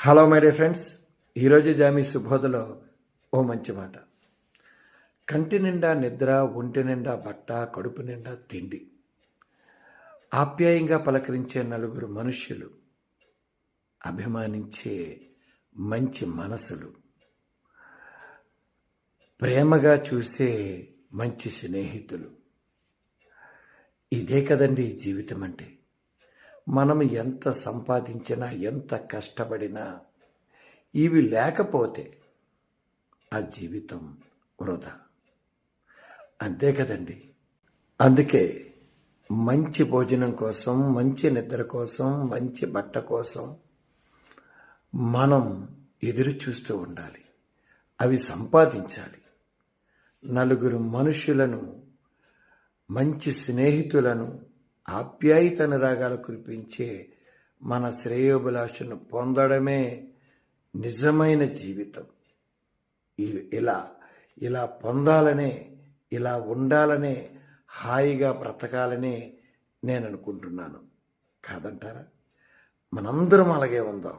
Hello my dear friends, ఈరోజు Jamie సుబోధలో ఓ మంచి మాట. కంటి నిండా నిద్ర, ఒంటి నిండా బట్ట, కడుపు నిండా తిండి, ఆప్యాయంగా పలకరించే నలుగురు మనుష్యులు, అభిమానించే మంచి మనసులు, ప్రేమగా చూసే మంచి స్నేహితులు. ఇదే కదండి జీవితం అంటే. మనం ఎంత సంపాదించినా, ఎంత కష్టపడినా ఇవి లేకపోతే ఆ జీవితం వృధా. అంతే కదండి. అందుకే మంచి భోజనం కోసం, మంచి నిద్ర కోసం, మంచి బట్ట కోసం మనం ఎదురు చూస్తూ ఉండాలి. అవి సంపాదించాలి. నలుగురు మనుషులను, మంచి స్నేహితులను, ఆప్యాయతనురాగాలు కురిపించే మన శ్రేయోభిలాషను పొందడమే నిజమైన జీవితం. ఇలా పొందాలనే, ఇలా ఉండాలనే, హాయిగా బ్రతకాలనే నేను అనుకుంటున్నాను. కాదంటారా? మనందరం అలాగే ఉందాం.